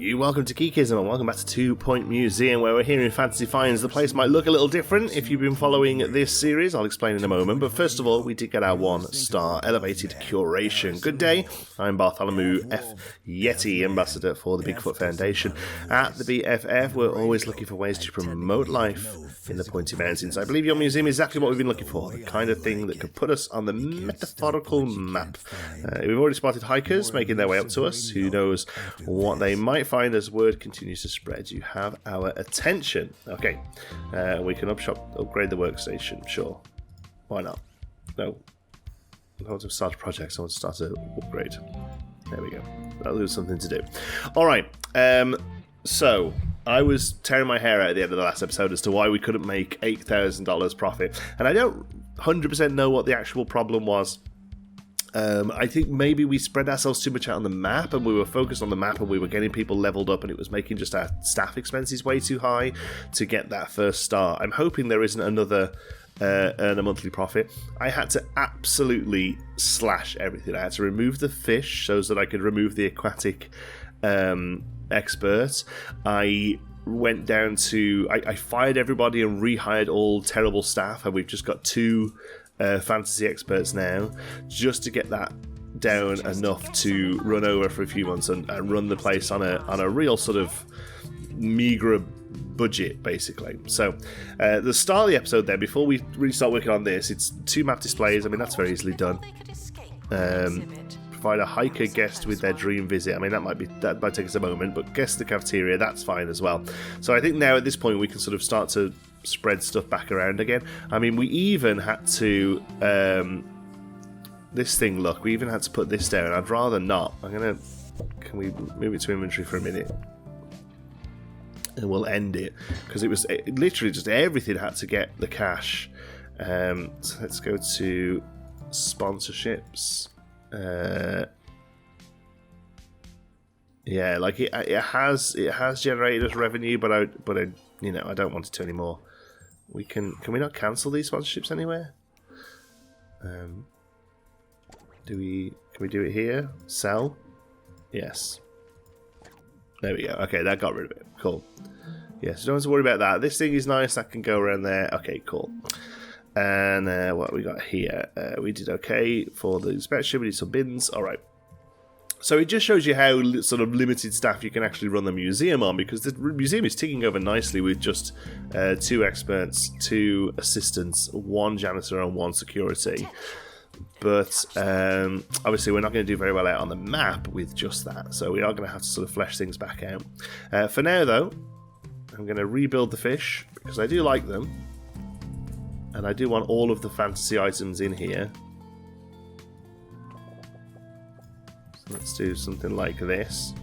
you, welcome to Geekism and welcome back to 2 Point Museum, where we're here in Fantasy Finds. The place might look a little different if you've been following this series, I'll explain in a moment, but first of all we did get our 1-star elevated curation. Good day, I'm Bartholomew F. Yeti, Ambassador for the Bigfoot Foundation. At the BFF we're always looking for ways to promote life in the Pointy Mountains. I believe your museum is exactly what we've been looking for, the kind of thing that could put us on the metaphorical map. We've already spotted hikers making their way up to us. Who knows what they might find as word continues to spread. You have our attention. Okay, we can upgrade the workstation, sure. Why not? No. I want to start projects, I want to start an upgrade. There we go. That'll do something to do. Alright, so I was tearing my hair out at the end of the last episode as to why we couldn't make $8,000 profit, and I don't 100% know what the actual problem was. I think maybe we spread ourselves too much out on the map, and we were focused on the map, and we were getting people leveled up, and it was making just our staff expenses way too high to get that first star. I'm hoping there isn't another earn a monthly profit. I had to absolutely slash everything. I had to remove the fish so that I could remove the aquatic expert. I went down to I fired everybody and rehired all terrible staff, and we've just got 2 fantasy experts now, just to get that down enough to run over for a few months and run the place on a real sort of meagre budget, basically. So the start of the episode there, before we really start working on this, it's 2 map displays. I mean, that's very easily done. Provide a hiker guest with their dream visit. I mean, that might take us a moment, but guest the cafeteria, that's fine as well. So I think now at this point we can sort of start to spread stuff back around again. I mean, we even had to this thing, look, we even had to put this down. I'd rather not. Can we move it to inventory for a minute? And we'll end it, because it literally just everything had to get the cash. So let's go to sponsorships. Yeah, like it has generated us revenue, but I don't want it to anymore. Can we not cancel these sponsorships anywhere? Can we do it here? Sell? Yes. There we go. Okay, that got rid of it. Cool. Yeah, so don't have to worry about that. This thing is nice. That can go around there. Okay, cool. And what we got here? We did okay for the inspection. We did some bins. All right. So it just shows you how sort of limited staff you can actually run the museum on, because the museum is ticking over nicely with just 2 experts, 2 assistants, 1 janitor, and 1 security. But obviously we're not going to do very well out on the map with just that, so we are going to have to sort of flesh things back out. For now, though, I'm going to rebuild the fish, because I do like them, and I do want all of the fantasy items in here. So let's do something like this.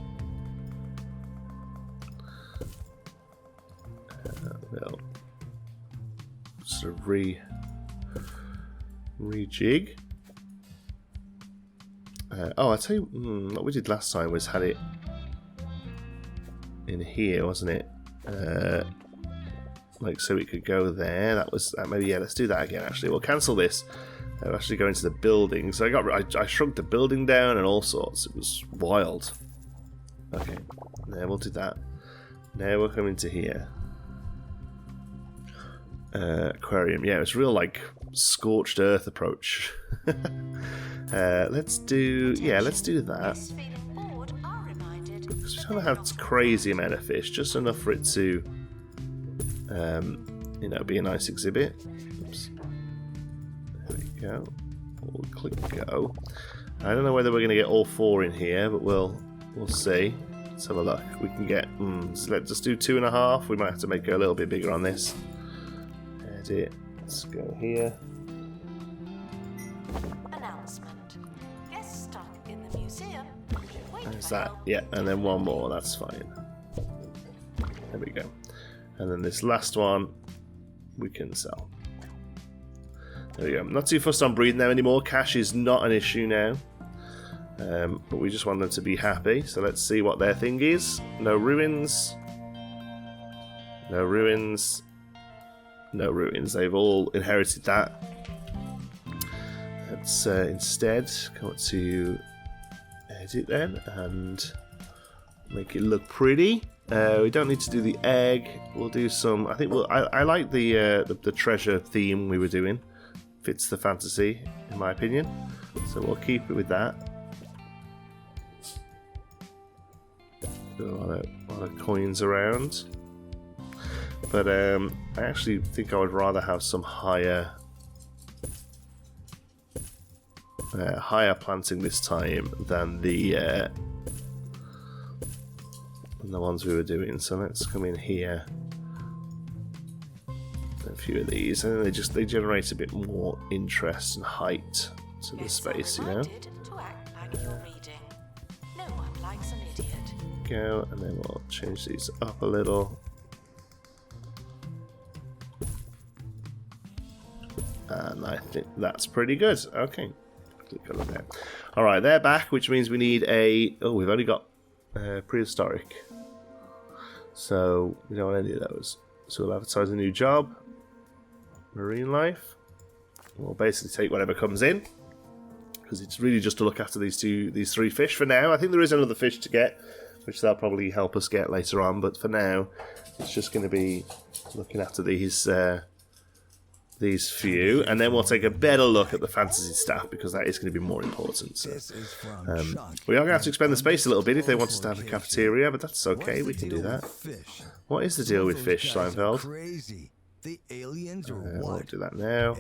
We'll sort of rejig. I'll tell you, what we did last time was had it in here, wasn't it? Like, so it could go there. That was maybe, yeah, let's do that again, actually. We'll cancel this. I'll actually go into the building. So I shrunk the building down and all sorts. It was wild. Okay, there, we'll do that. Now we'll come into here. Aquarium. Yeah, it's real, like, scorched earth approach. Let's do that. Because we don't have a crazy amount of fish, just enough for it to be a nice exhibit. Oops. There we go. We'll click go. I don't know whether we're going to get all 4 in here, but we'll see. Let's have a look. We can get so let's just do 2.5. We might have to make it a little bit bigger on this. Edit. Let's go here. Announcement. Guest stuck in the museum. There's that. Yeah, and then 1 more. That's fine. There we go. And then this last one we can sell. There we go. I'm not too fussed on breeding them anymore. Cash is not an issue now. But we just want them to be happy. So let's see what their thing is. No ruins. No ruins. No ruins. They've all inherited that. Let's instead go to edit then and make it look pretty. We don't need to do the egg. We'll do some. I think I like the treasure theme we were doing. Fits the fantasy, in my opinion. So we'll keep it with that. A lot of coins around. But I actually think I would rather have some higher planting this time than the ones we were doing. So let's come in here. A few of these, and they generate a bit more interest and height to the space, you know. To act like you're reading. No one likes an idiot. Go, and then we'll change these up a little. And I think that's pretty good. Okay. Click on there. Alright, they're back, which means we need a... Oh, we've only got prehistoric. So, we don't want any of those. So we'll advertise a new job. Marine life. We'll basically take whatever comes in. Because it's really just to look after these three fish for now. I think there is another fish to get, which they'll probably help us get later on. But for now, it's just going to be looking after these few, and then we'll take a better look at the fantasy staff because that is going to be more important. So, we are going to have to expand the space a little bit if they want us to have a cafeteria, but that's okay, we can do that. What is the deal with fish, Seinfeld? We'll do that now.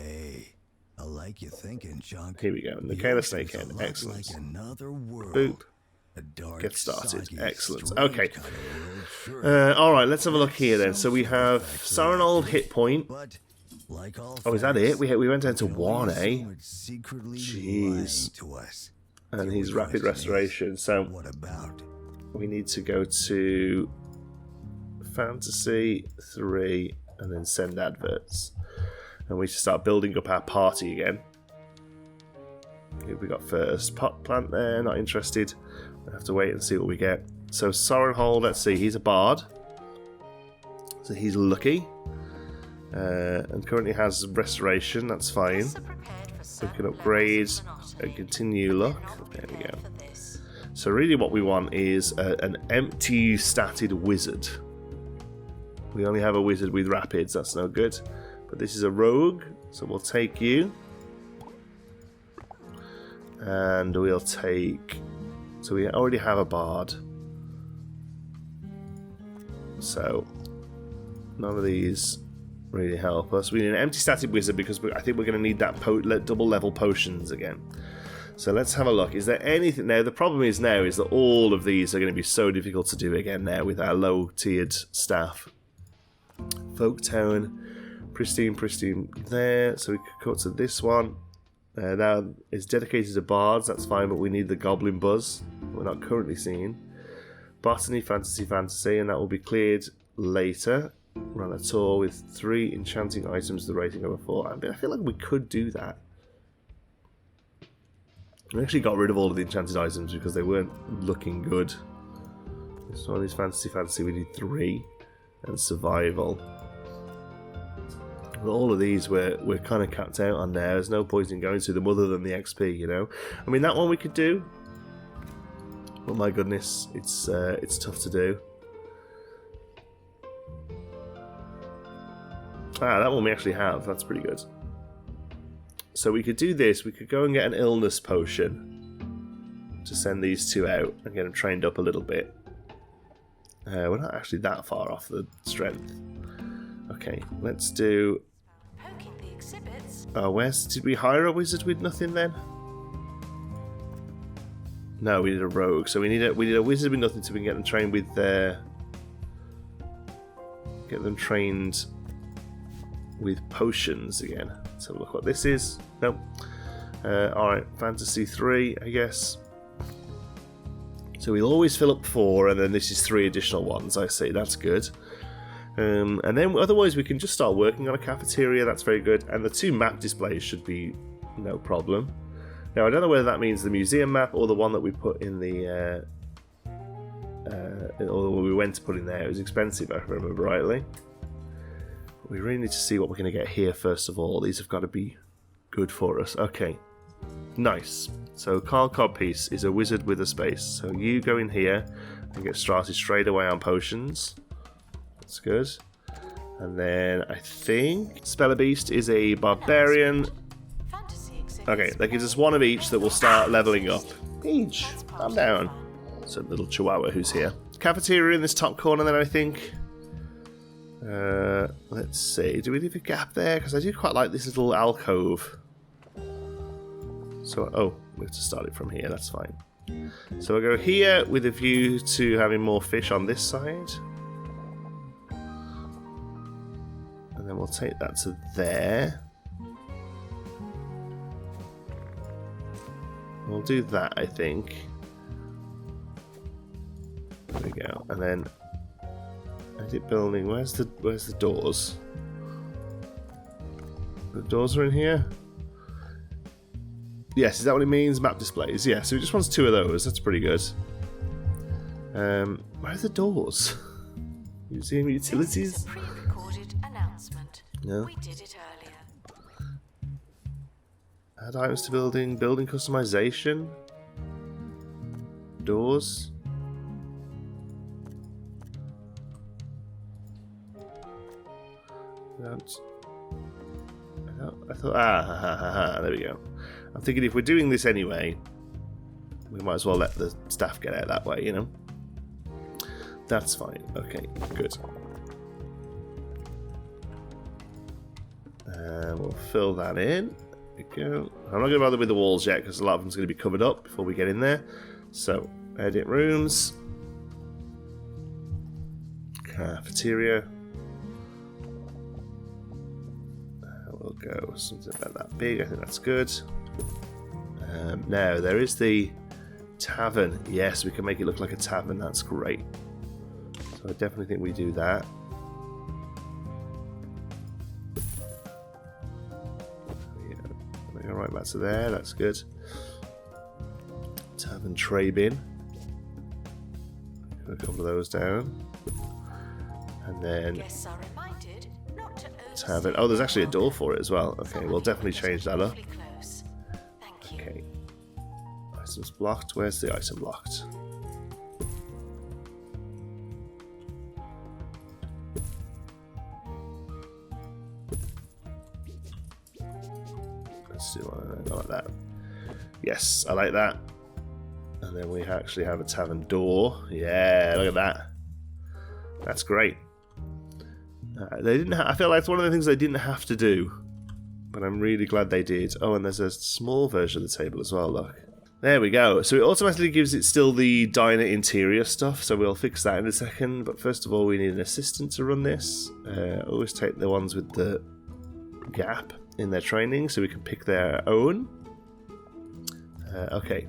I like you thinking, Chunk. Here we go. Michaela Snakehead, excellent. Boop. Get started. Excellent. Okay. Alright, let's have a look here then. So we have Sarenhold hit point. Oh, is that it? We went down to 1, eh? Jeez. And he's rapid restoration, so we need to go to Fantasy 3 and then send adverts. And we should start building up our party again. Who we got first? Pot plant there, not interested. We'll have to wait and see what we get. So Sarenhold, let's see, he's a bard. So he's lucky. And currently has restoration, that's fine. We can upgrade and continue luck. There we go. So really what we want is an empty statted wizard. We only have a wizard with rapids, that's no good. But this is a rogue, so we'll take you. And we'll take... So we already have a bard. So none of these really help us. We need an empty static wizard because I think we're going to need that double level potions again. So let's have a look. Is there anything now? The problem is now is that all of these are going to be so difficult to do again now with our low tiered staff. Folk Town, pristine there. So we could cut to this one. Now it's dedicated to bards. That's fine, but we need the goblin buzz. We're not currently seeing. Botany, fantasy, and that will be cleared later. Run a tour with 3 enchanting items, the rating over 4. I feel like we could do that. We actually got rid of all of the enchanted items because they weren't looking good. This one is fantasy, we need 3. And survival. But all of these we're kind of capped out on there. There's no point in going to them other than the XP, you know. I mean, that one we could do. But my goodness, it's tough to do. Ah, that one we actually have. That's pretty good. So we could do this. We could go and get an illness potion to send these 2 out and get them trained up a little bit. We're not actually that far off the strength. Okay, let's do... Poking the exhibits. Did we hire a wizard with nothing then? No, we did a rogue. So we need a wizard with nothing so we can get them trained with get them trained with potions again. Let's have a look what this is. Nope. Alright, Fantasy 3, I guess. So we'll always fill up 4, and then this is 3 additional ones, I see. That's good. And then otherwise we can just start working on a cafeteria. That's very good. And the 2 map displays should be no problem. Now, I don't know whether that means the museum map or the one that we put in the... or we went to put in there. It was expensive, if I remember rightly. We really need to see what we're going to get here first of all. These have got to be good for us. Okay. Nice. So Carl Codpiece is a wizard with a space. So you go in here can get started straight away on potions. That's good. And then I think Speller Beast is a barbarian. Okay, that gives us one of each that will start leveling up. Peach, calm down. It's a little chihuahua who's here. Cafeteria in this top corner then, I think. Let's see. Do we leave a gap there? Because I do quite like this little alcove. So, oh, we have to start it from here. That's fine. So we'll go here with a view to having more fish on this side. And then we'll take that to there. We'll do that, I think. There we go. And then edit building. Where's the doors? The doors are in here. Yes, is that what it means? Map displays. Yeah, so it just wants 2 of those. That's pretty good. Where are the doors? Museum utilities? This is a pre-recorded announcement. No. We did it earlier. Add items to building. Building customization. Doors. I thought, there we go. I'm thinking if we're doing this anyway, we might as well let the staff get out that way, you know? That's fine. Okay, good. We'll fill that in. There we go. I'm not going to bother with the walls yet because a lot of them's going to be covered up before we get in there. So, edit rooms. Cafeteria. We'll go something about that big. I think that's good. Now, there is the tavern. Yes, we can make it look like a tavern. That's great. So I definitely think we do that. Yeah, right back to there. That's good. Tavern tray bin. Put a couple of those down. And then tavern. Oh, there's actually a door for it as well. Okay, we'll definitely change that up. Okay. Items blocked. Where's the item blocked? Let's do one like that. Yes, I like that. And then we actually have a tavern door. Yeah, look at that. That's great. They didn't. I feel like it's one of the things they didn't have to do, but I'm really glad they did. Oh, and there's a small version of the table as well. Look, there we go. So it automatically gives it still the diner interior stuff. So we'll fix that in a second. But first of all, we need an assistant to run this. Always take the ones with the gap in their training, so we can pick their own. Okay.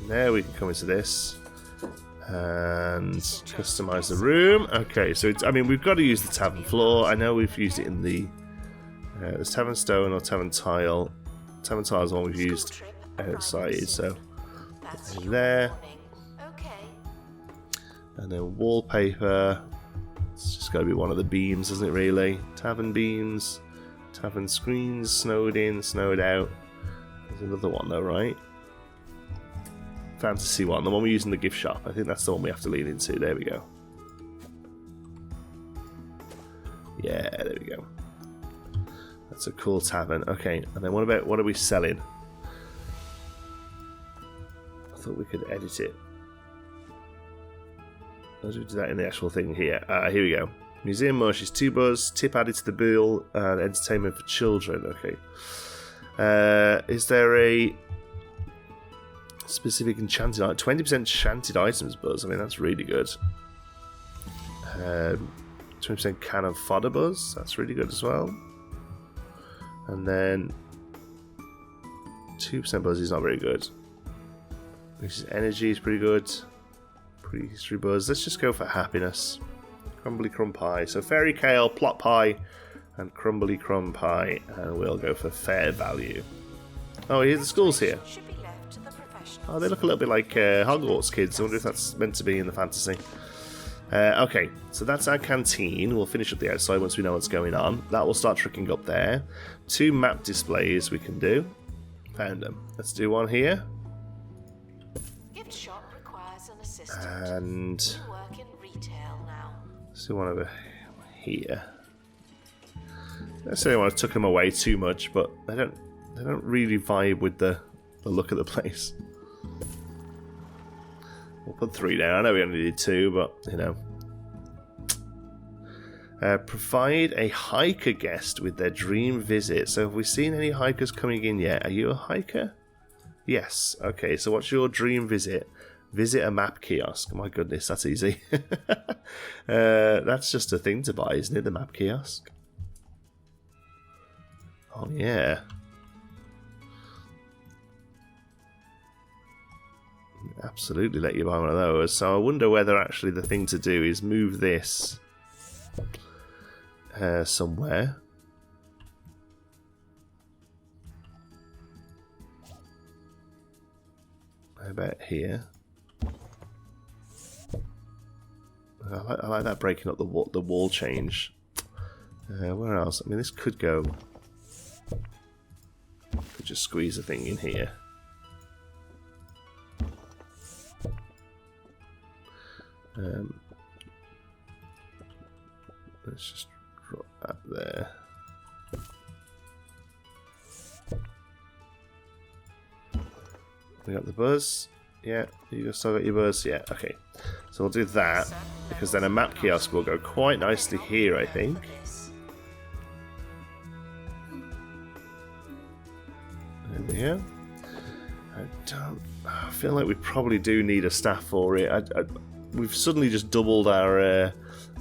Now we can come into this. And customize the room. Okay, so it's, I mean, we've got to use the tavern floor. I know we've used it in the there's tavern stone or tavern tile. Tavern tile is the one we've used outside, so in there. And then wallpaper. It's just got to be one of the beams, isn't it? Really, tavern beams, tavern screens, snowed in, snowed out. There's another one though, right? Fantasy one, the one we use in the gift shop. I think that's the one we have to lean into. There we go. Yeah, there we go. That's a cool tavern. Okay, and then what are we selling? I thought we could edit it. Let's do that in the actual thing here. Here we go. Museum mush is 2 buzz, tip added to the bill, and entertainment for children. Okay. Is there a specific enchanted item? 20% enchanted items buzz. I mean, that's really good. 20% can of fodder buzz. That's really good as well. And then 2% buzz is not very good. Which is energy is pretty good. Prehistory buzz. Let's just go for happiness. Crumbly crumb pie. So fairy kale, plot pie, and crumbly crumb pie. And we'll go for fair value. Oh, here's the schools here. Oh, they look a little bit like Hogwarts kids. I wonder if that's meant to be in the fantasy. Okay, so that's our canteen. We'll finish up the outside once we know what's going on. That will start tricking up there. 2 map displays we can do. Found them. Let's do one here. requires an assistant. And You work in retail now. let's do one over here. Let's say I want to tuck them away too much, but they don't really vibe with the look of the place. We'll put 3 down. I know we only did 2, but you know. Provide a hiker guest with their dream visit. So have we seen any hikers coming in yet? Are you a hiker? Yes. Okay, so what's your dream visit? Visit a map kiosk. My goodness, that's easy. That's just a thing to buy, isn't it? The map kiosk. Oh, yeah. Absolutely let you buy one of those. So I wonder whether actually the thing to do is move this somewhere. How about here? I like that breaking up the wall change. Where else? I mean, this could go. Could just squeeze a thing in here. Let's just drop that there. We got the buzz. Yeah, you still got your buzz. Yeah, okay. So we'll do that because then a map kiosk will go quite nicely here, I think. There we go. I feel like we probably do need a staff for it. We've suddenly just doubled our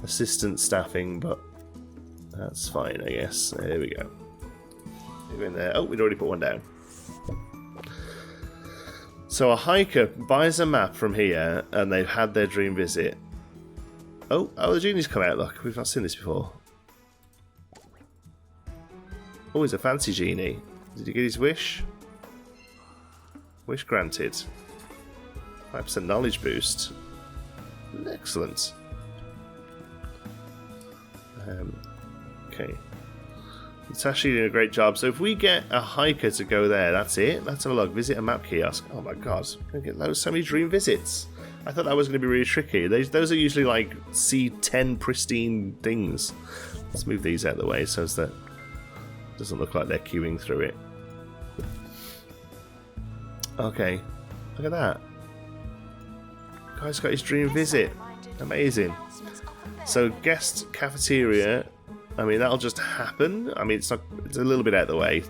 assistant staffing, but that's fine, I guess. There we go. In there. Oh, we'd already put one down. So a hiker buys a map from here, and they've had their dream visit. Oh, the genie's come out. Look, we've not seen this before. Oh, he's a fancy genie. Did he get his wish? Wish granted. 5% knowledge boost. Excellent. Okay. It's actually doing a great job. So if we get a hiker to go there, that's it. Let's have a look. Visit a map kiosk. Oh my god. We're going to get so many dream visits. I thought that was going to be really tricky. Those are usually like C10 pristine things. Let's move these out of the way so that it doesn't look like they're queuing through it. Okay. Look at that. Guy's got his dream visit. Amazing. So guest cafeteria. I mean, that'll just happen. I mean, it's a little bit out of the way,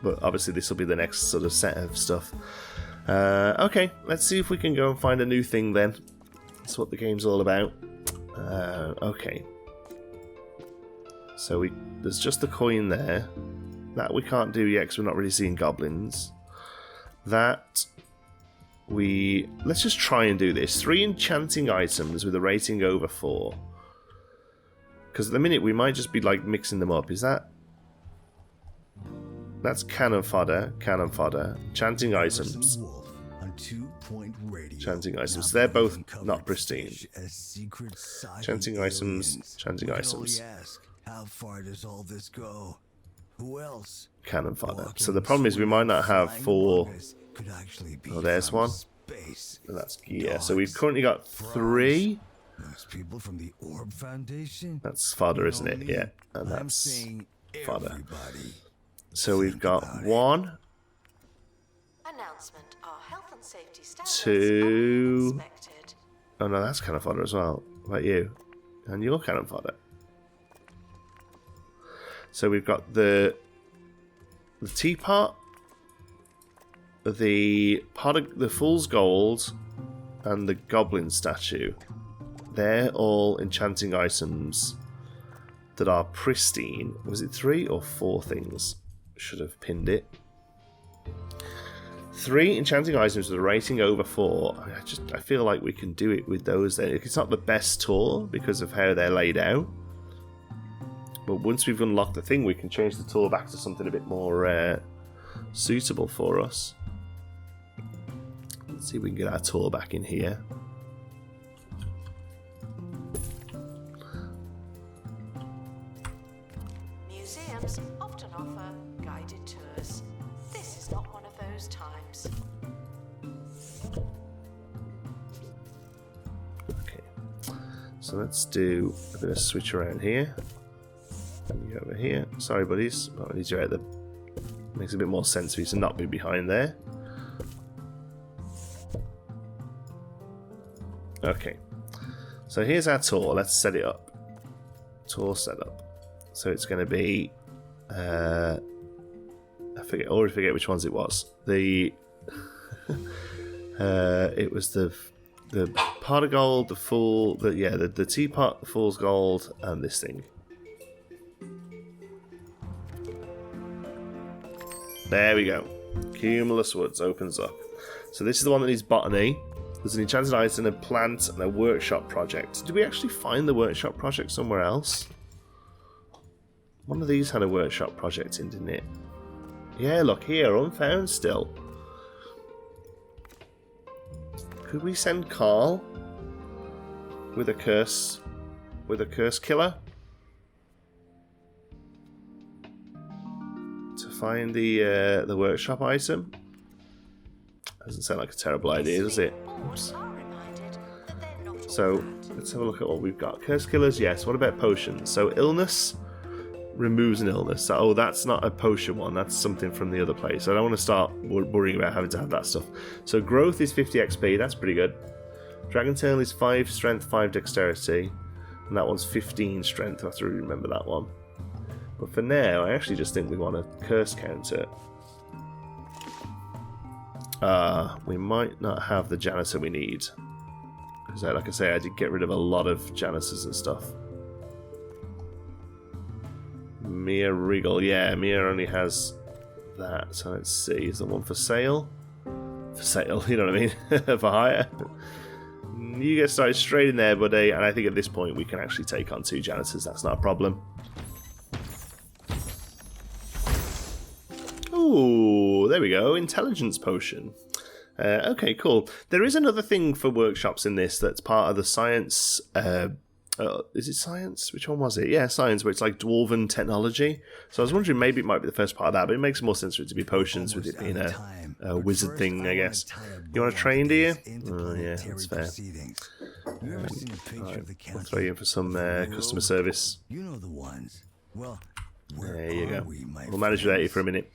but obviously this will be the next sort of set of stuff. Okay, let's see if we can go and find a new thing then. That's what the game's all about. Okay. So there's just the coin there. That we can't do yet because we're not really seeing goblins. Let's just try and do this. 3 enchanting items with a rating over 4. Because at the minute we might just be like mixing them up. Is that? That's cannon fodder. Enchanting items. Enchanting items. They're both not pristine. Enchanting items. How far does all this go? Who else? Cannon fodder. So the problem is we might not have 4. Oh, there's one. And that's gear. So we've currently got 3. Those people from the Orb Foundation. That's fodder, isn't it? Yeah, and that's fodder. So we've got 1, Announcement. Our health and safety standards 2. are inspected. Oh no, that's cannon fodder as well. What about you? And you're cannon fodder. So we've got the teapot, the pot of the fool's gold, and the goblin statue. They're all enchanting items that are pristine. Was it 3 or 4 things? Should have pinned it. 3 enchanting items with a rating over 4. I feel like we can do it with those then. It's not the best tour because of how they're laid out. But once we've unlocked the thing, we can change the tour back to something a bit more suitable for us. Let's see if we can get our tour back in here. Museums often offer guided tours. This is not one of those times. So let's do a bit of switch around here. And you over here. Sorry, buddies. But I need you out there. Makes a bit more sense for you to not be behind there. Okay. So here's our tour. Let's set it up. Tour setup. So it's going to be... I already forget which ones it was. The... it was the pot of gold, the fool... the teapot, the fool's gold, and this thing. There we go. Cumulus Woods opens up. So this is the one that needs botany. There's an enchanted item, a plant, and a workshop project. Did we actually find the workshop project somewhere else? One of these had a workshop project in, didn't it? Yeah, look here, unfound still. Could we send Carl with a curse killer to find the workshop item? Doesn't sound like a terrible idea, does it? Oops. So let's have a look at what we've got. Curse killers, yes. What about potions? So illness removes an illness. So, oh, that's not a potion one. That's something from the other place. I don't want to start worrying about having to have that stuff. So growth is 50 XP. That's pretty good. Dragon Tail is 5 strength, 5 dexterity. And that one's 15 strength. I have to really remember that one. But for now, I actually just think we want a curse counter. We might not have the janitor we need. Because, like I say, I did get rid of a lot of janitors and stuff. Mia Regal. Yeah, Mia only has that. So let's see. Is there one for sale? For sale, you know what I mean? For hire. You get started straight in there, buddy. And I think at this point we can actually take on 2 janitors. That's not a problem. Ooh, there we go. Intelligence potion. Okay, cool. There is another thing for workshops in this that's part of the science. Is it science? Which one was it? Yeah, science, where it's like dwarven technology. So I was wondering maybe it might be the first part of that, but it makes more sense for it to be potions with it being a wizard thing, I guess. You want to train, do you? Oh, yeah, that's fair. Right, I'll throw you in for some customer service. You know the ones. Well, there you go. We'll manage without you for a minute.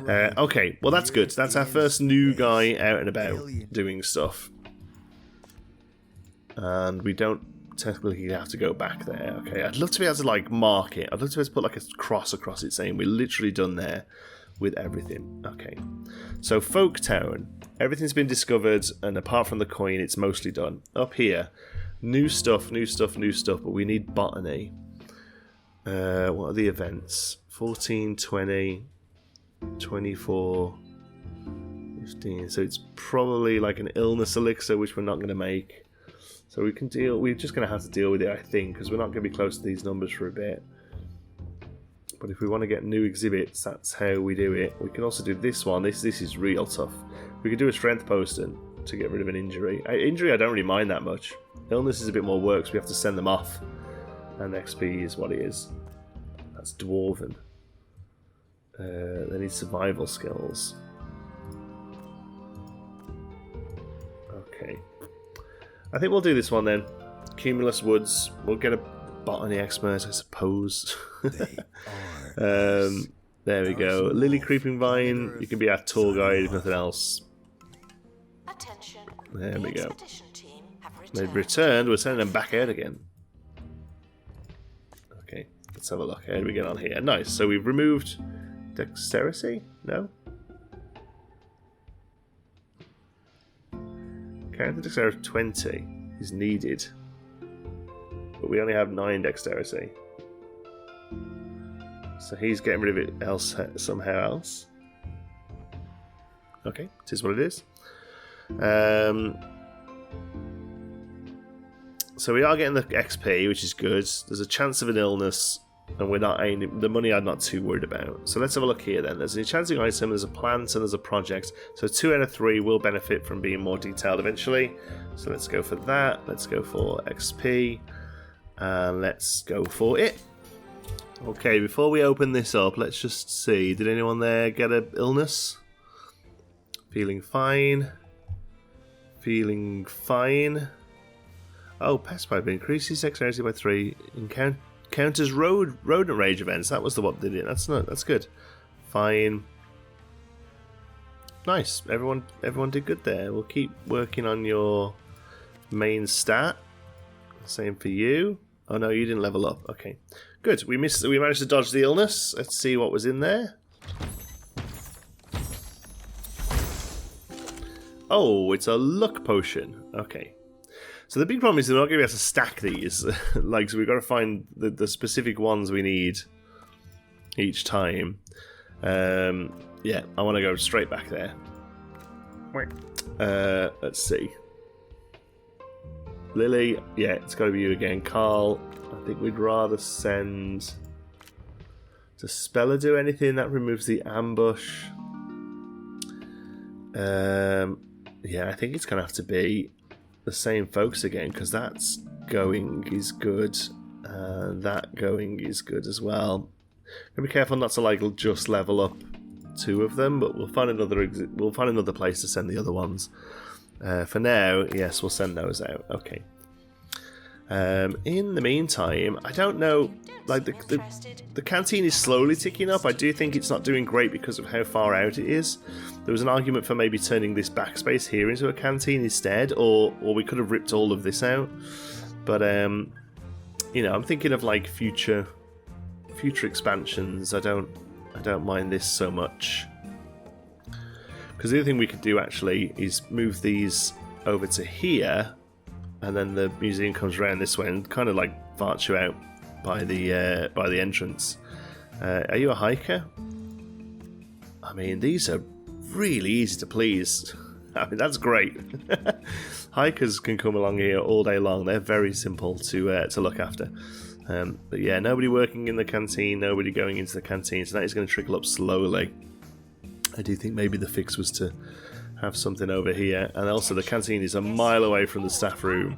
Okay, well that's good. That's our first new guy out and about doing stuff. And we don't technically have to go back there. Okay, I'd love to be able to like mark it. I'd love to be able to put like a cross across it saying we're literally done there with everything. Okay, so Folk Town. Everything's been discovered, and apart from the coin, it's mostly done. Up here, new stuff, but we need botany. What are the events? 14, 20, 24, 15. So it's probably like an illness elixir, which we're not going to make. So we can deal. We're just going to have to deal with it, I think, because we're not going to be close to these numbers for a bit. But if we want to get new exhibits, that's how we do it. We can also do this one. This is real tough. We could do a strength potion to get rid of an injury. Injury, I don't really mind that much. Illness is a bit more work, so we have to send them off. And XP is what it is. That's dwarven. They need survival skills. Okay. I think we'll do this one then. Cumulus Woods. We'll get a botany expert, I suppose. There we go. Lily Creeping Vine. You can be our tour guide if nothing else. Attention. There we go. Expedition team have They've returned. We're sending them back out again. Okay, let's have a look. How do we get on here? Nice. So we've removed dexterity? No? Character dexterity of 20 is needed. But we only have 9 dexterity. So he's getting rid of it else somehow else. Okay, it is what it is. So we are getting the XP, which is good. There's a chance of an illness, and we're not aiming. The money I'm not too worried about. So let's have a look here then. There's an enchanting item, there's a plant, and there's a project. So 2 out of 3 will benefit from being more detailed eventually. So let's go for that. Let's go for XP. And let's go for it. Okay, before we open this up, let's just see. Did anyone there get an illness? Feeling fine. Feeling fine. Oh, pest pipe increases dexterity by 3. Counters rodent rage events. That was the one that did it. That's good. Fine. Nice. Everyone did good there. We'll keep working on your main stat. Same for you. Oh no, you didn't level up. Okay. Good. We managed to dodge the illness. Let's see what was in there. Oh, it's a luck potion. Okay. So the big problem is they're not going to be able to stack these. Like, so we've got to find the specific ones we need each time. Yeah, I want to go straight back there. Let's see. Lily, yeah, it's got to be you again. Carl, I think we'd rather send... Does Speller do anything that removes the ambush? Yeah, I think it's going to have to be the same folks again, because that's going is good, and that going is good as well. Be careful not to like just level up 2 of them, but we'll find another place to send the other ones. For now, yes, we'll send those out. Okay. In the meantime, I don't know. Like the canteen is slowly ticking up. I do think it's not doing great because of how far out it is. There was an argument for maybe turning this backspace here into a canteen instead, or we could have ripped all of this out. But you know, I'm thinking of like future expansions. I don't mind this so much. Because the other thing we could do actually is move these over to here, and then the museum comes around this way and kind of like farts you out by the entrance. Are you a hiker? I mean, these are really easy to please. I mean, that's great. Hikers can come along here all day long. They're very simple to look after. But yeah, nobody working in the canteen, nobody going into the canteen, so that is going to trickle up slowly. I do think maybe the fix was to have something over here, and also the canteen is a mile away from the staff room.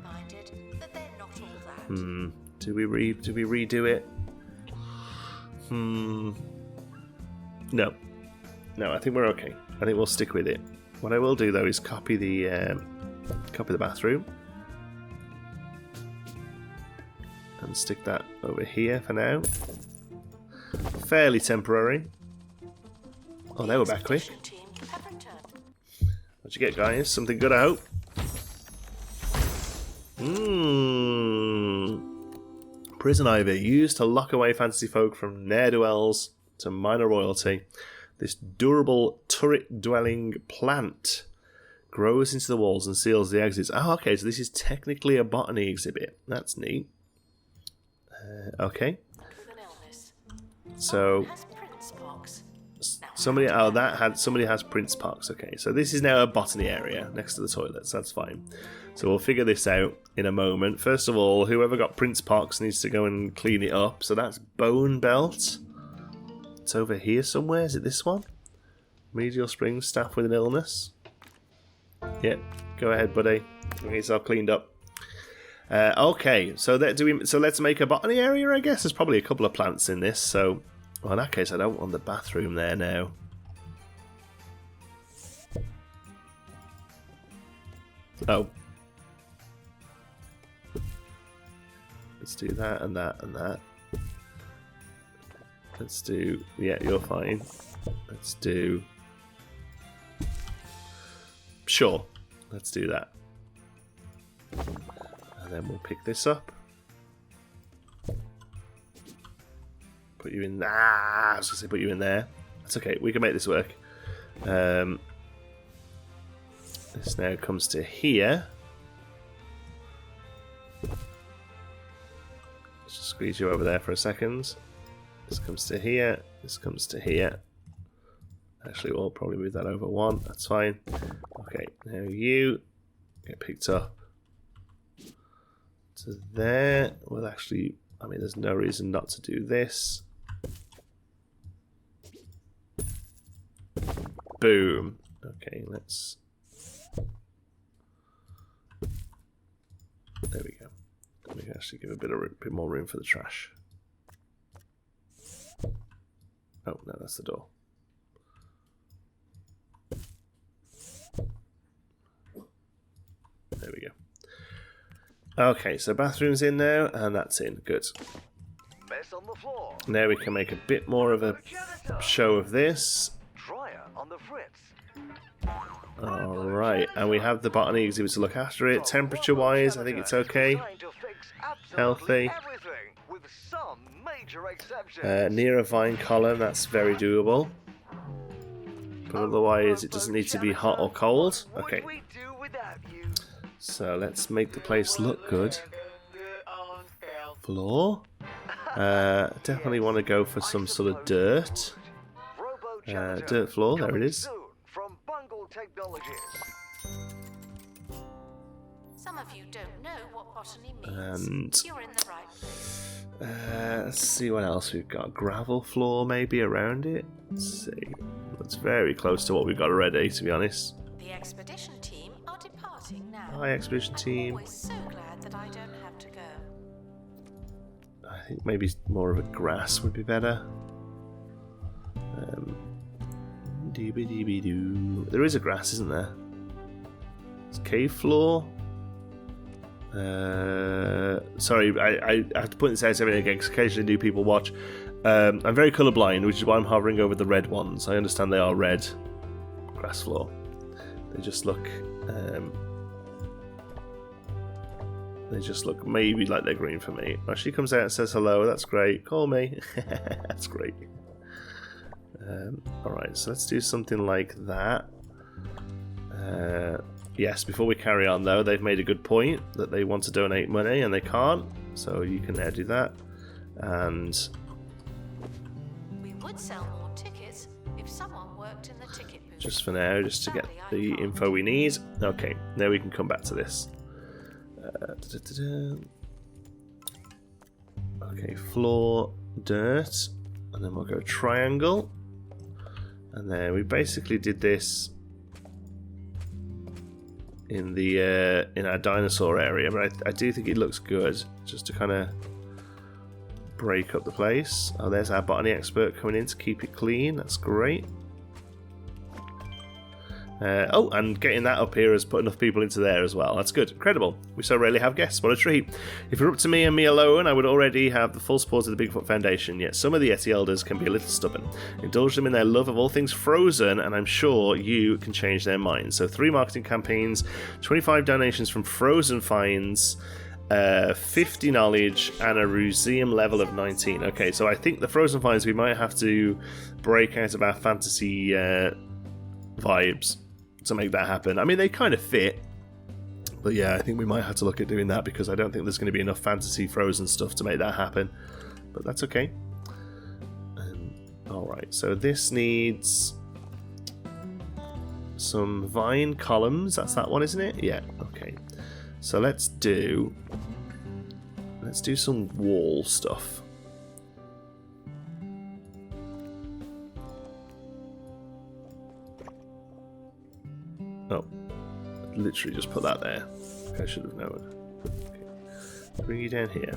Do we redo it? No, I think we're okay. I think we'll stick with it. What I will do though is copy the bathroom and stick that over here for now. Fairly temporary. Oh, they were back quick. What'd you get, guys? Something good, I hope. Prison ivy, used to lock away fantasy folk from ne'er-do-wells to minor royalty. This durable turret-dwelling plant grows into the walls and seals the exits. Oh, okay, so this is technically a botany exhibit. That's neat. Okay. So somebody has Prince Pox. Okay, so this is now a botany area next to the toilets. That's fine. So we'll figure this out in a moment. First of all, whoever got Prince Pox needs to go and clean it up. So that's Bone Belt. It's over here somewhere. Is it this one? Medial Spring, staff with an illness. Yep, go ahead, buddy. Get yourself cleaned up. Okay, so let's make a botany area, I guess. There's probably a couple of plants in this, so... Well, in that case, I don't want the bathroom there now. Oh. Let's do that and that and that. Let's do... Yeah, you're fine. Let's do... Sure. Let's do that. And then we'll pick this up. Put you in there. I was going to say put you in there. That's okay. We can make this work. This now comes to here. Let's just squeeze you over there for a second. This comes to here. This comes to here. Actually, we'll probably move that over one. That's fine. Okay, now you get picked up to there. Well, actually, I mean, there's no reason not to do this. Boom. Okay, let's... There we go. We can actually give a bit more room for the trash. Oh, no, that's the door. There we go. Okay, so bathroom's in now, and that's in. Good. Mess on the floor. Now we can make a bit more of a show of this. Dryer on the fritz. Alright, and we have the botany exhibit to look after it. Temperature-wise, I think it's okay. Healthy. With some major exceptions. Near a vine column, that's very doable. But otherwise, it doesn't need to be hot or cold. Okay. So let's make the place look good. Floor. Definitely want to go for some sort of dirt. Dirt floor, there it is. Some of you don't know what botany means. And You're in the right place. let's see what else we've got. Gravel floor maybe around it. Let's see. That's very close to what we've got already, to be honest. The expedition team are departing now. Hi, expedition team. I'm always so glad that I don't have to go. I think maybe more of a grass would be better. Dee-be-dee-be-doo. There is a grass, isn't there? It's cave floor. Sorry, I have to point this out every again because occasionally new people watch. I'm very colourblind, which is why I'm hovering over the red ones. I understand they are red grass floor. They just look maybe like they're green for me. Oh, she comes out and says hello. That's great. Call me. That's great. Alright, so let's do something like that. Yes, before we carry on though, they've made a good point that they want to donate money and they can't. So you can now do that. And We would sell more tickets if someone worked in the ticket booth. just for now, just to get the info we need. Okay, now we can come back to this. Okay, floor, dirt, and then we'll go triangle. And then we basically did this in the in our dinosaur area, but I do think it looks good just to kind of break up the place. Oh, there's our botany expert coming in to keep it clean. That's great. Oh, and getting that up here has put enough people into there as well. That's good. Incredible. We so rarely have guests. What a treat. If it were up to me and me alone, I would already have the full support of the Bigfoot Foundation, yet some of the Yeti elders can be a little stubborn. Indulge them in their love of all things frozen, and I'm sure you can change their minds. So 3 marketing campaigns, 25 donations from frozen finds, 50 knowledge, and a museum level of 19. Okay, so I think the frozen finds we might have to break out of our fantasy vibes to make that happen. I mean, they kind of fit, but yeah, I think we might have to look at doing that because I don't think there's going to be enough fantasy frozen stuff to make that happen, but that's okay. Alright, so this needs some vine columns. That's that one, isn't it? Yeah, okay. So let's do some wall stuff. Oh, literally just put that there. I should have known. Okay. Bring you down here.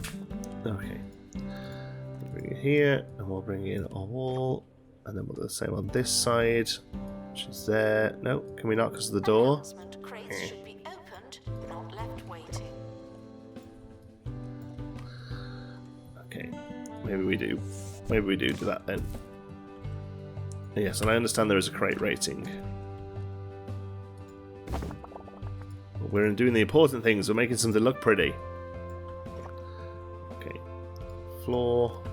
Okay. Bring it here, and we'll bring in a wall, and then we'll do the same on this side, which is there. No, can we not because of the door? Announcement crates should be opened, not left waiting. Okay, maybe we do. Maybe we do that then. Yes, and I understand there is a crate rating. We're doing the important things. We're making something look pretty. Okay. Floor.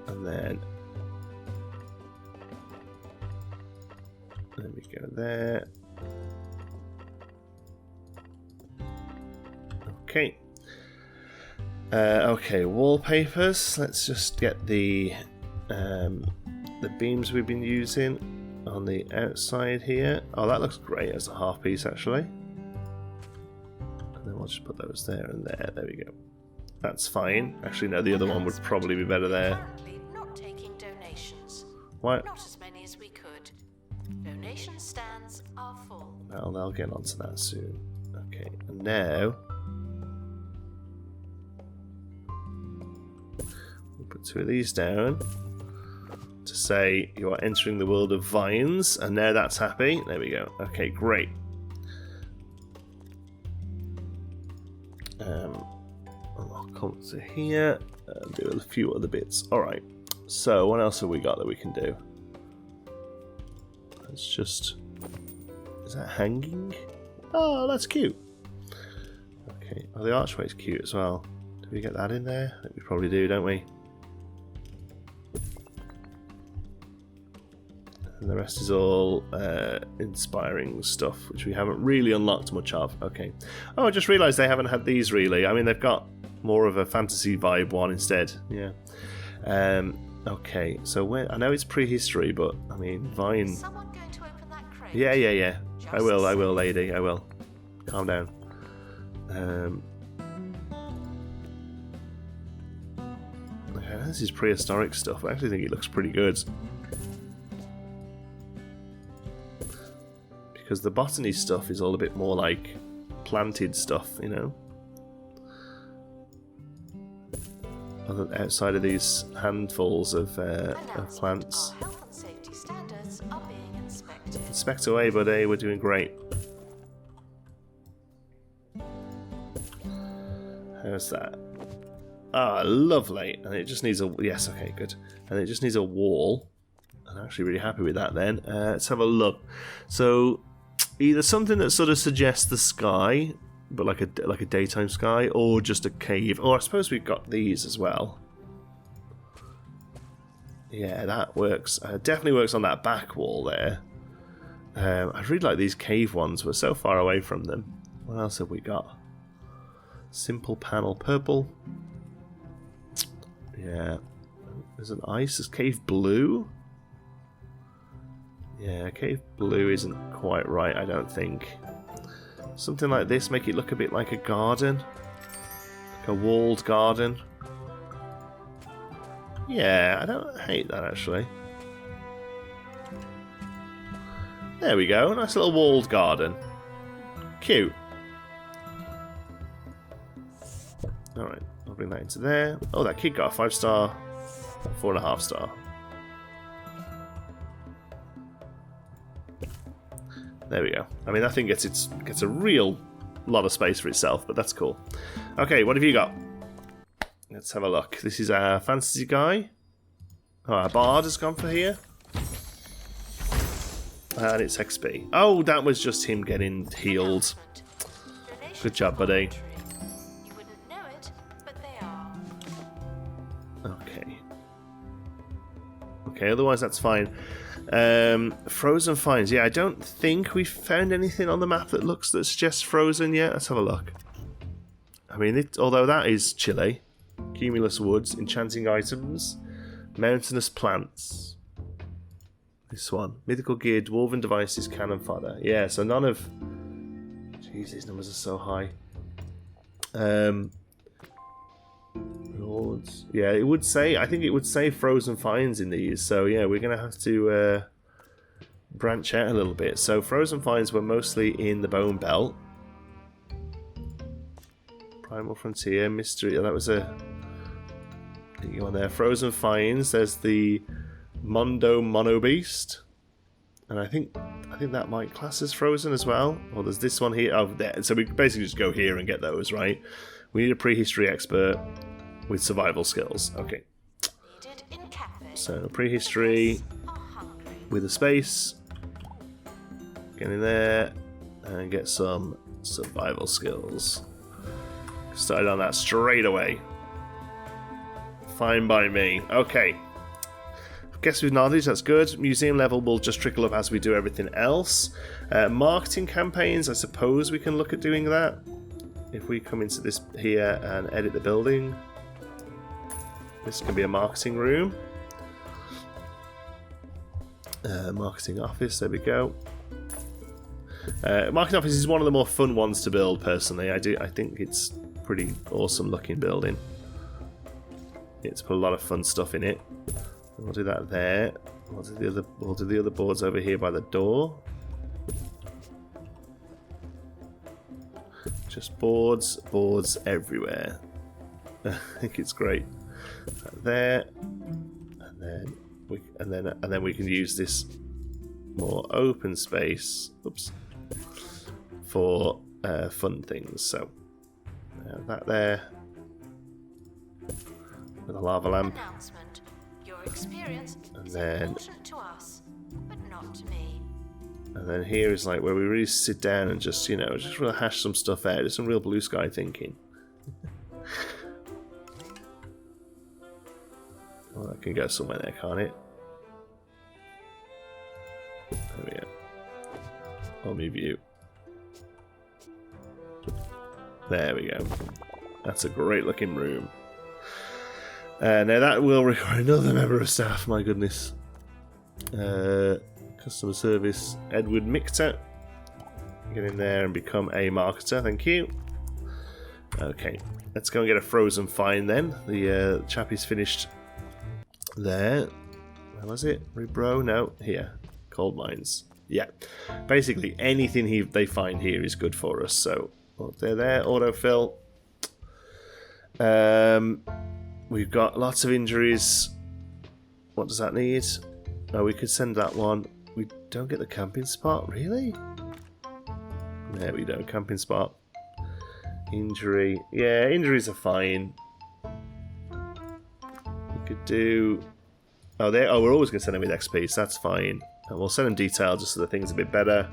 And then we go there. Okay. Okay, wallpapers. Let's just get the beams we've been using on the outside here. Oh, that looks great as a half piece actually. And then we'll just put those there and there. There we go. That's fine. Actually, no, the other one would probably be better there. Currently not taking donations. What? Not as many as we could. Donation stands are full. Well, they'll get onto that soon. Okay, and now we'll put 2 of these down to say you are entering the world of vines, and now that's happy. There we go. Okay, great. I'll come to here and do a few other bits. Alright, so what else have we got that we can do? Let's just... Is that hanging? Oh, that's cute. Okay, oh, the archway's cute as well. Do we get that in there? I think we probably do, don't we? And the rest is all inspiring stuff, which we haven't really unlocked much of. Okay. Oh, I just realised they haven't had these really. I mean, they've got more of a fantasy vibe one instead. Yeah. Okay, so where... I know it's prehistory, but, I mean, Vine... Is someone going to open that crate? Yeah. I will, lady, I will. Calm down. Okay, this is prehistoric stuff. I actually think it looks pretty good. Because the botany stuff is all a bit more like planted stuff, you know? Outside of these handfuls of plants. Our health and safety standards are being inspected. Inspect away, buddy. We're doing great. How's that? Ah, lovely. And it just needs a... Yes, okay, good. And it just needs a wall. I'm actually really happy with that then. Let's have a look. So, either something that sort of suggests the sky, but like a daytime sky, or just a cave. Or I suppose we've got these as well. Yeah, that works. Definitely works on that back wall there. I really like these cave ones. We're so far away from them. What else have we got? Simple panel purple. Yeah. There's an ice. Is cave blue? Yeah, cave blue isn't quite right, I don't think. Something like this, make it look a bit like a garden. Like a walled garden. Yeah, I don't hate that actually. There we go, nice little walled garden. Cute. Alright, I'll bring that into there. Oh, that kid got a 5-star, 4.5 star. There we go. I mean, that thing gets a real lot of space for itself, but that's cool. Okay, what have you got? Let's have a look. This is our fantasy guy. Oh, our bard has gone for here. And it's XP. Oh, that was just him getting healed. Good job, buddy. You wouldn't know it, but they are. Okay. Okay, otherwise that's fine. Frozen finds. Yeah, I don't think we've found anything on the map that suggests frozen yet. Let's have a look. I mean, although that is chilly. Cumulus woods, enchanting items, mountainous plants. This one. Mythical gear, dwarven devices, cannon fodder. Yeah, so none of... Jeez, these numbers are so high. Lords. Yeah, it would say... I think it would say frozen finds in these. So, yeah, we're going to have to branch out a little bit. So, frozen finds were mostly in the Bone Belt. Primal Frontier, Mystery... Oh, that was a... You on there. Frozen finds. There's the Mondo Mono Beast. And I think that might class as frozen as well. Or there's this one here. Oh, there. So we basically just go here and get those, right? We need a prehistory expert with survival skills. Okay. So prehistory with a space. Get in there and get some survival skills. Started on that straight away. Fine by me. Okay. Guess with knowledge, that's good. Museum level will just trickle up as we do everything else. Marketing campaigns, I suppose we can look at doing that. If we come into this here and edit the building. This can be a marketing room. Marketing office, there we go. Marketing office is one of the more fun ones to build, personally. I think it's pretty awesome looking building. It's put a lot of fun stuff in it. We'll do that there. We'll do the other boards over here by the door. Just boards everywhere. I think it's great. There, and then we can use this more open space. Oops. For fun things. So That there. With a lava lamp. Announcement. Your experience is then- important to us, but not to me. And then here is like where we really sit down and just, you know, just really hash some stuff out. Just some real blue sky thinking. Well, that can go somewhere there, can't it? There we go. Omni view. There we go. That's a great looking room. Now that will require another member of staff, my goodness. Customer service, Edward Mictor. Get in there and become a marketer, thank you. Okay, let's go and get a frozen find then. The chappie's finished there. Where was it? Rebro? No, here. Coal mines. Yeah. Basically, anything they find here is good for us. So, they're there. Autofill. We've got lots of injuries. What does that need? Oh, we could send that one. We don't get the camping spot, really? There we go, camping spot. Injury. Yeah, injuries are fine. We could do... Oh, we're always going to send them with XP, so that's fine. And we'll send them detailed just so the thing's a bit better.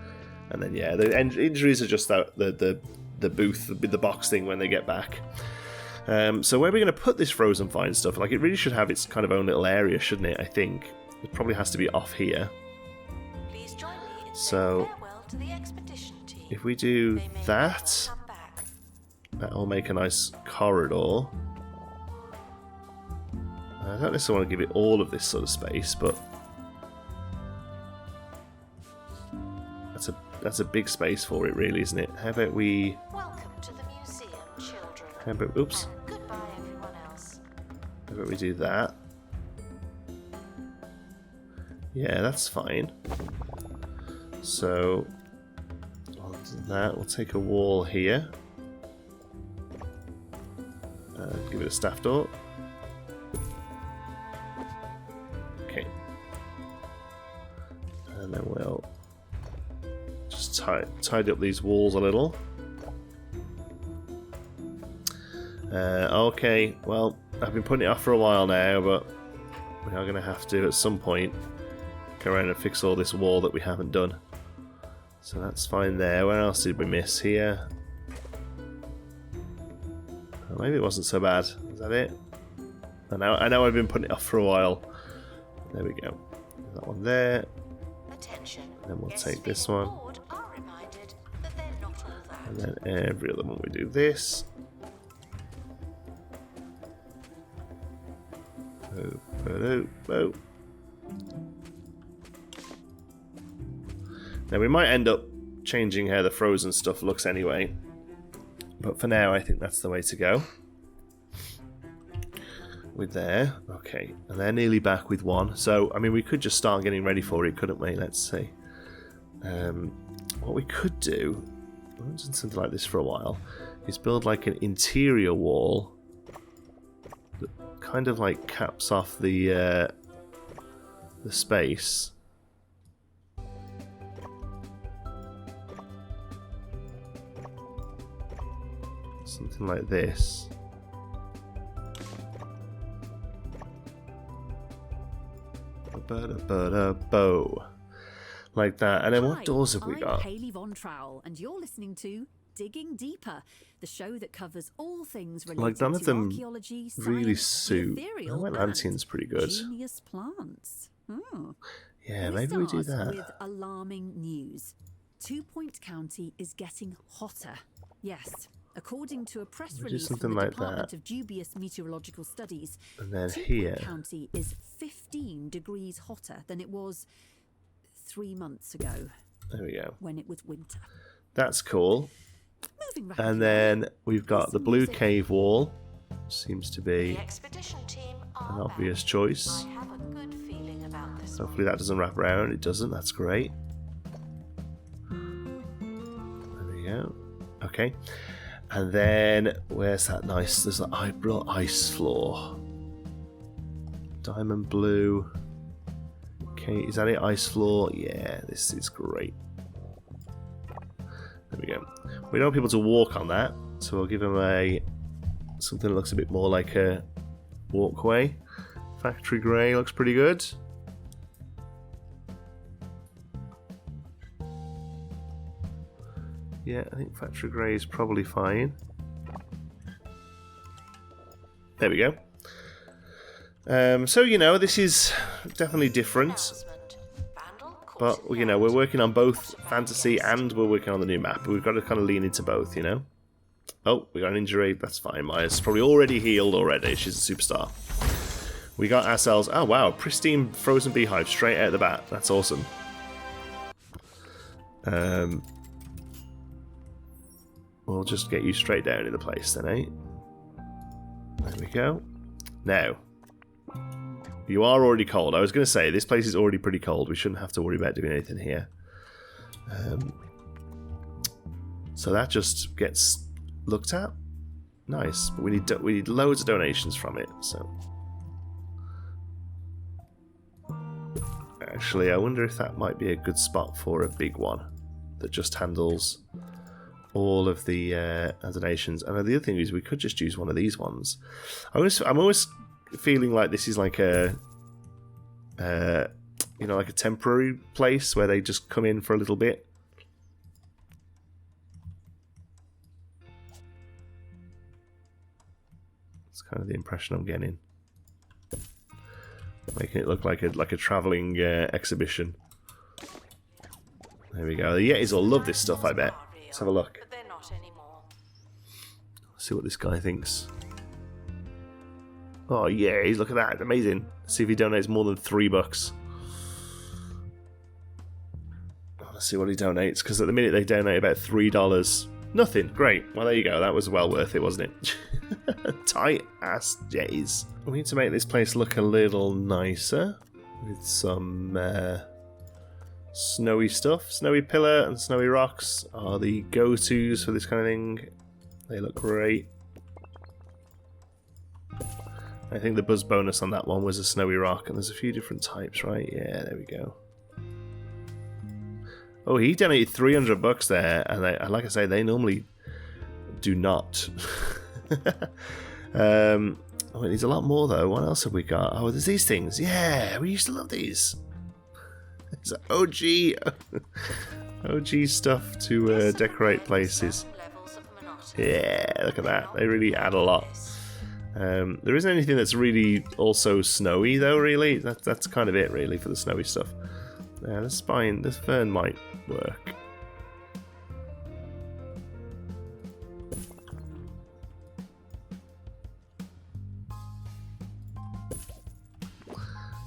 And then, yeah, the injuries are just out the booth, the box thing when they get back. So where are we going to put this frozen find stuff? Like, it really should have its kind of own little area, shouldn't it? I think it probably has to be off here. Please join me in So, saying farewell to the expedition team. if we do They may that, never come back. that'll make a nice corridor. I don't necessarily want to give it all of this sort of space, but that's a big space for it, really, isn't it? How about we? Welcome to the museum, children. How about? Oops. And goodbye, everyone else. How about we do that? Yeah, that's fine. So, on to that. We'll take a wall here. Give it a staff door. Okay. And then we'll just tidy up these walls a little. Okay, well, I've been putting it off for a while now, but we are going to have to, at some point, go around and fix all this wall that we haven't done. So that's fine there. Where else did we miss? Here. Oh, maybe it wasn't so bad. Is that it? I know I've been putting it off for a while. There we go. That one there. Attention. Then we'll Guests take this being one. bored are reminded that they're not all that. And then every other one we do this. Oh. Now we might end up changing how the frozen stuff looks anyway. But for now I think that's the way to go. With there. Okay. And they're nearly back with one. So, I mean, we could just start getting ready for it, couldn't we? Let's see. What we could do, I haven't done something like this for a while, is build like an interior wall that kind of like caps off the space. Something like this. Bow. Like that. And then what doors have we I'm got? Hayley Von Trowell, and you're listening to Digging Deeper, the show that covers all things related Like, none of to them archaeology, really science, suit. the ethereal, Oh, Atlantean's and pretty good. genius plants. Yeah, maybe we do start that. with alarming news. 2 Point County is getting hotter. Yes. According to a press We do release something from the like Department that. of Dubious Meteorological Studies, And then 2 here. Point County is 15 degrees hotter than it was 3 months ago There we go. when it was winter. That's cool. Moving rapidly And on. then we've got the Some blue music. cave wall. Seems to be The expedition team are an obvious back. choice. I have a good feeling about this Hopefully that doesn't wrap around. It doesn't. That's great. There we go. Okay. And then, where's that nice? There's an ice floor. Diamond blue. Okay, is that it? Ice floor? Yeah, this is great. There we go. We don't want people to walk on that. So we'll give him something that looks a bit more like a walkway. Factory grey looks pretty good. Yeah, I think factory grey is probably fine. There we go. So, you know, this is definitely different. But, you know, we're working on both fantasy and we're working on the new map. We've got to kind of lean into both, you know? Oh, we got an injury. That's fine. Maya's probably already healed already. She's a superstar. We got ourselves... Oh, wow. Pristine frozen beehive straight out of the bat. That's awesome. We'll just get you straight down in the place then, eh? There we go. Now, you are already cold. I was going to say, this place is already pretty cold. We shouldn't have to worry about doing anything here. So that just gets looked at. Nice. But we need loads of donations from it. So, actually, I wonder if that might be a good spot for a big one that just handles all of the donations. And the other thing is we could just use one of these ones. I'm always feeling like this is like a you know, like a temporary place where they just come in for a little bit. That's kind of the impression I'm getting. Making it look like a travelling exhibition. There we go. The Yetis will love this stuff, I bet. Let's have a look. But they're not anymore. See what this guy thinks. Oh yeah, look at that. Amazing. See if he donates more than $3. Let's see what he donates, because at the minute they donate about $3. Nothing. Great. Well, there you go. That was well worth it, wasn't it? Tight ass J's. We need to make this place look a little nicer with some snowy stuff. Snowy pillar and snowy rocks are the go-tos for this kind of thing. They look great. I think the buzz bonus on that one was a snowy rock, and there's a few different types, right? Yeah, there we go. Oh, he donated $300 there, and like I say, they normally do not. Oh, it needs a lot more though. What else have we got? Oh, there's these things. Yeah, we used to love these. It's OG stuff to decorate places. Yeah, look at that. They really add a lot. There isn't anything that's really also snowy though, really. That's kind of it, really, for the snowy stuff. The spine, this fern might work.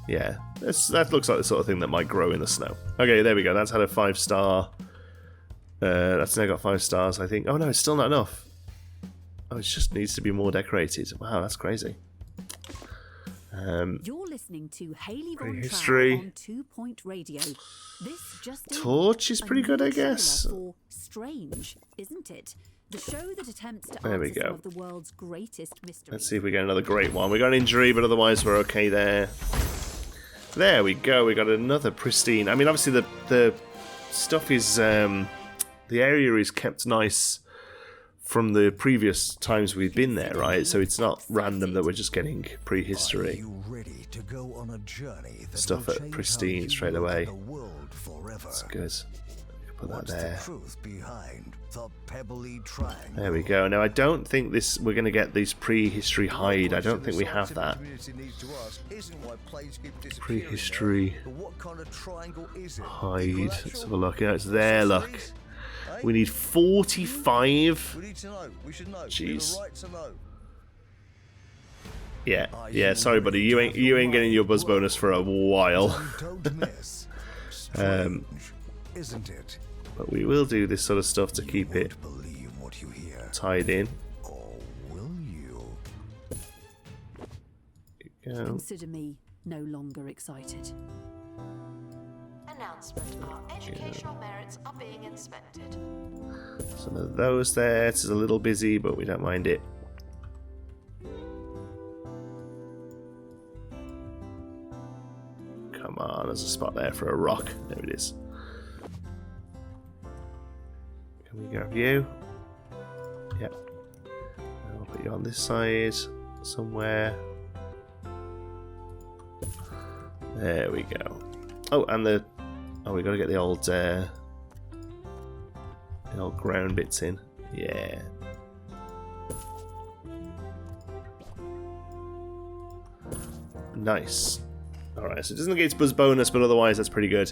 Yeah, that looks like the sort of thing that might grow in the snow. Okay, there we go. That's had a 5-star. That's now got 5 stars, I think. Oh no, it's still not enough. Oh, it just needs to be more decorated. Wow, that's crazy. You're listening to Haley Von history. on 2 Point Radio. This just Torch is pretty good, I guess. Strange, isn't it? The show that attempts to There we answer go. some of the world's greatest mysteries. Let's see if we get another great one. We got an injury, but otherwise we're okay there. There we go. We got another pristine. I mean, obviously the stuff is the area is kept nice from the previous times we've been there, right? So it's not random that we're just getting prehistory You ready to go on a journey that stuff will at change pristine how you straight look away. at the world forever? That's good. Put that What's there. the truth behind the pebbly triangle? There we go. Now I don't think we're going to get these prehistory hide. I don't think we have that. Prehistory hide. Let's have a look. Yeah, it's there. Look. We need 45. We need to know. We should know. Jeez. We have a right to know. Yeah. Sorry, buddy. You ain't getting your buzz bonus for a while. Don't miss. Strange, isn't it? But we will do this sort of stuff to keep it Won't believe what you hear. tied in. Or will you? Go. Consider me no longer excited. Announcement. Our educational merits are being inspected. Some of those there. It's a little busy, but we don't mind it. Come on, there's a spot there for a rock. There it is. Can we grab you? Yep. put you on this side somewhere. There we go. Oh, and we got to get the old ground bits in. Yeah. Nice. Alright, so it doesn't get its buzz bonus, but otherwise that's pretty good.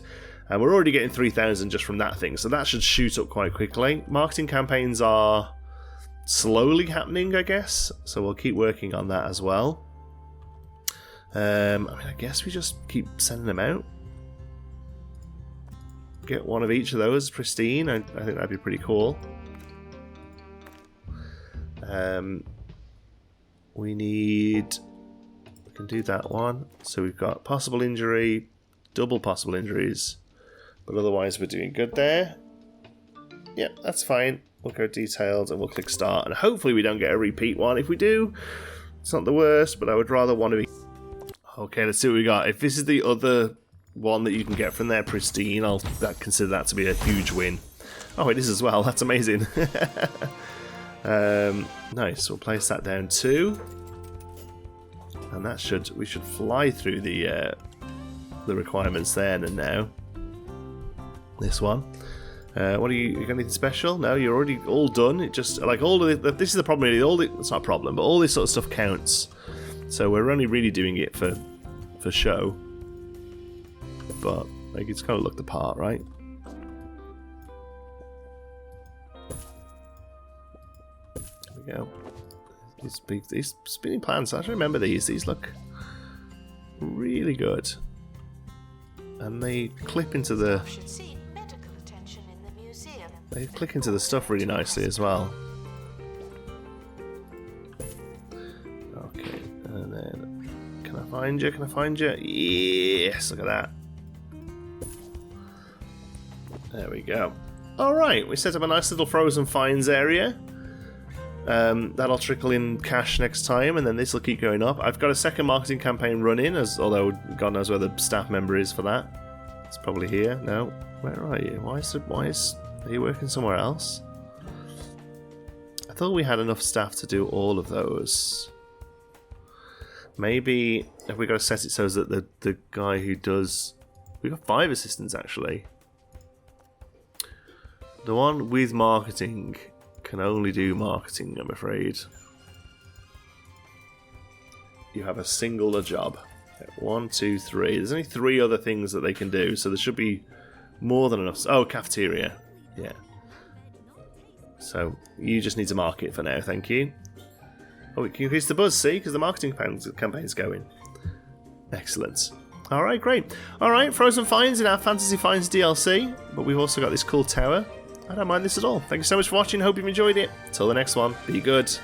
And we're already getting 3,000 just from that thing, so that should shoot up quite quickly. Marketing campaigns are slowly happening, I guess, so we'll keep working on that as well. I mean, I guess we just keep sending them out. Get one of each of those pristine. I think that'd be pretty cool. We can do that one. So we've got possible injury, double possible injuries, but otherwise we're doing good there. Yeah, that's fine. We'll go detailed and we'll click start, and hopefully we don't get a repeat one. If we do, it's not the worst, but I would rather want to be... Okay, let's see what we got. If this is the other one that you can get from there, pristine, I'll consider that to be a huge win. Oh, it is as well. That's amazing. Nice. We'll place that down too, and that we should fly through the requirements then and now. This one. What you got anything special? No, you're already all done. It just like all of this is the problem. Really, it's not a problem, but all this sort of stuff counts. So we're only really doing it for show, but like it's kind of looked the part, right? There we go. These spinning plants. I don't remember these. These look really good, and they clip into the. Should see medical attention in the museum. They click into the stuff really nicely as well. Okay, and then can I find you? Can I find you? Yes, look at that. There we go. Alright, we set up a nice little frozen finds area. That'll trickle in cash next time, and then this will keep going up. I've got a second marketing campaign running, although God knows where the staff member is for that. It's probably here. No, where are you? Are you working somewhere else? I thought we had enough staff to do all of those. Maybe have we got to set it so that the guy who does... We've got 5 assistants actually. The one with marketing can only do marketing, I'm afraid. You have a singular job. 1, 2, 3. There's only 3 other things that they can do, so there should be more than enough. Oh, cafeteria. Yeah. So you just need to market for now, thank you. Oh, we can increase the buzz, see? Because the marketing campaign's going. Excellent. Alright, great. Alright, Frozen Finds in our Fantasy Finds DLC. But we've also got this cool tower. I don't mind this at all. Thank you so much for watching. Hope you've enjoyed it. Till the next one, be good.